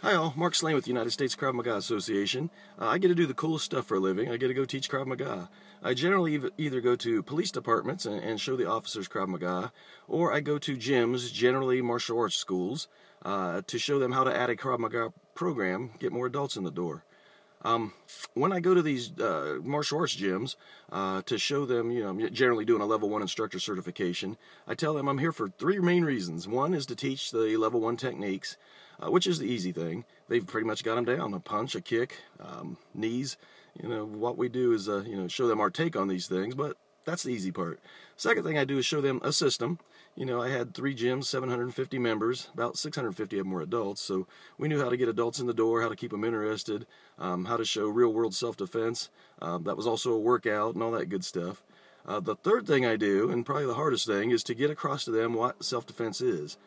Hi all, Mark Slane with the United States Krav Maga Association. I get to do the coolest stuff for a living. I get to go teach Krav Maga. I generally either go to police departments and show the officers Krav Maga, or I go to gyms, generally martial arts schools, to show them how to add a Krav Maga program, get more adults in the door. When I go to these martial arts gyms to show them, I'm generally doing a level 1 instructor certification, I tell them I'm here for three main reasons. One is to teach the level 1 techniques, which is the easy thing. They've pretty much got them down: a punch, a kick, knees. What we do is show them our take on these things, but that's the easy part. Second thing I do is show them a system. I had 3 gyms, 750 members, about 650 of them were adults, so we knew how to get adults in the door, how to keep them interested, how to show real-world self-defense. That was also a workout and all that good stuff. The third thing I do, and probably the hardest thing, is to get across to them what self-defense is.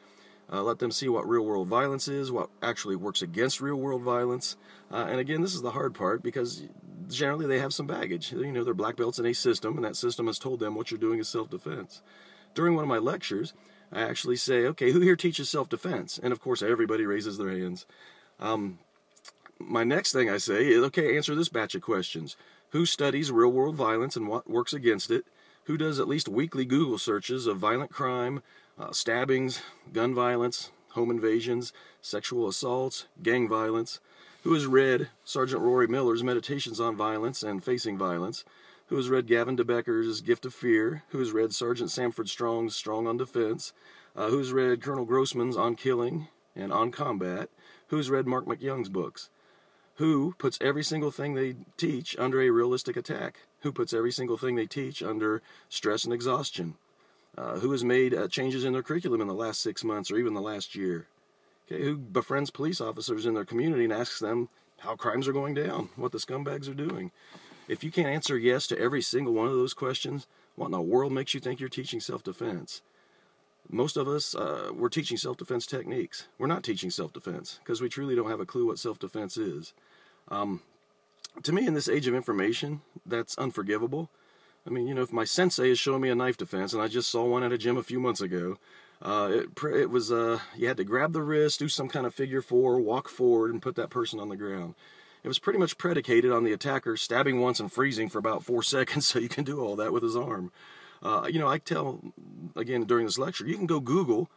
Let them see what real-world violence is, what actually works against real-world violence. And again, this is the hard part because generally they have some baggage. They're black belts in a system, and that system has told them what you're doing is self-defense. During one of my lectures, I actually say, okay, who here teaches self-defense? And of course, everybody raises their hands. My next thing I say is, okay, answer this batch of questions. Who studies real-world violence and what works against it? Who does at least weekly Google searches of violent crime, stabbings, gun violence, home invasions, sexual assaults, gang violence? Who has read Sergeant Rory Miller's Meditations on Violence and Facing Violence? Who has read Gavin de Becker's Gift of Fear? Who has read Sergeant Sanford Strong's Strong on Defense? Who has read Colonel Grossman's On Killing and On Combat? Who has read Mark McYoung's books? Who puts every single thing they teach under a realistic attack? Who puts every single thing they teach under stress and exhaustion? Who has made changes in their curriculum in the last 6 months or even the last year? Okay, who befriends police officers in their community and asks them how crimes are going down, what the scumbags are doing? If you can't answer yes to every single one of those questions, what in the world makes you think you're teaching self-defense? Most of us, we're teaching self-defense techniques. We're not teaching self-defense because we truly don't have a clue what self-defense is. To me, in this age of information, that's unforgivable. I mean, if my sensei is showing me a knife defense, and I just saw one at a gym a few months ago, it was, you had to grab the wrist, do some kind of figure 4, walk forward, and put that person on the ground. It was pretty much predicated on the attacker stabbing once and freezing for about 4 seconds so you can do all that with his arm. I tell, again, during this lecture, you can go Google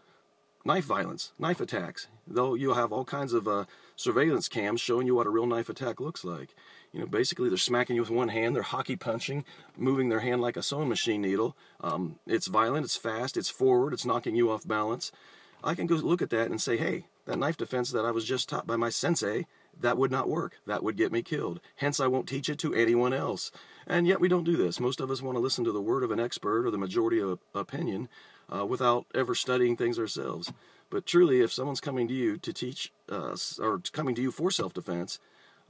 knife violence, knife attacks. You'll have all kinds of surveillance cams showing you what a real knife attack looks like. Basically they're smacking you with one hand, they're hockey punching, moving their hand like a sewing machine needle. It's violent, it's fast, it's forward, it's knocking you off balance. I can go look at that and say, hey, that knife defense that I was just taught by my sensei, that would not work. That would get me killed. Hence, I won't teach it to anyone else. And yet we don't do this. Most of us want to listen to the word of an expert or the majority of opinion without ever studying things ourselves. But truly, if someone's coming to you to teach, or coming to you for self-defense,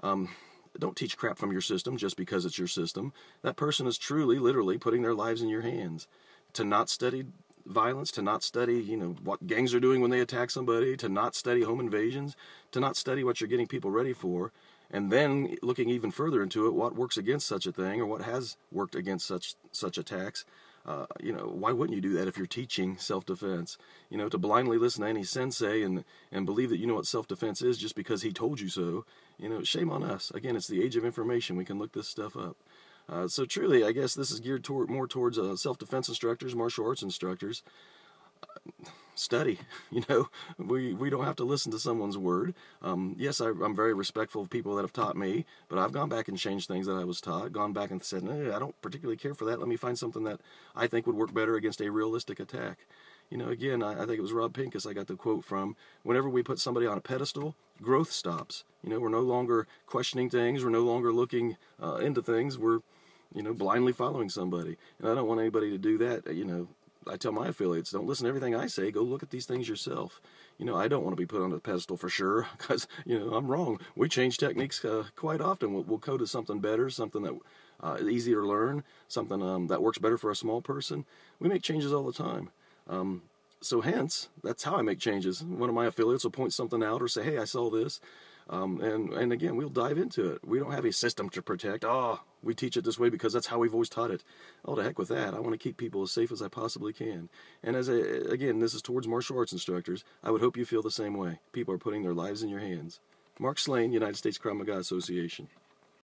don't teach crap from your system just because it's your system. That person is truly, literally putting their lives in your hands. To not study violence, to not study, what gangs are doing when they attack somebody, to not study home invasions, to not study what you're getting people ready for, and then looking even further into it, what works against such a thing, or what has worked against such attacks. Why wouldn't you do that if you're teaching self-defense? To blindly listen to any sensei and believe that you know what self-defense is just because he told you so, shame on us. Again, it's the age of information. We can look this stuff up. So truly, I guess this is geared more towards self-defense instructors, martial arts instructors. Study. We don't have to listen to someone's word. Yes, I'm very respectful of people that have taught me, but I've gone back and changed things that I was taught, gone back and said, no, I don't particularly care for that. Let me find something that I think would work better against a realistic attack. Again, I think it was Rob Pincus I got the quote from. Whenever we put somebody on a pedestal, growth stops. We're no longer questioning things. We're no longer looking into things. We're, blindly following somebody. And I don't want anybody to do that. I tell my affiliates, don't listen to everything I say. Go look at these things yourself. I don't want to be put on a pedestal for sure because, I'm wrong. We change techniques quite often. We'll code to something better, something that is easier to learn, something that works better for a small person. We make changes all the time. So hence, that's how I make changes. One of my affiliates will point something out or say, hey, I saw this. And again, we'll dive into it. We don't have a system to protect. We teach it this way because that's how we've always taught it. Oh, to heck with that. I want to keep people as safe as I possibly can. And again, this is towards martial arts instructors. I would hope you feel the same way. People are putting their lives in your hands. Mark Slane, United States Krav Maga Association.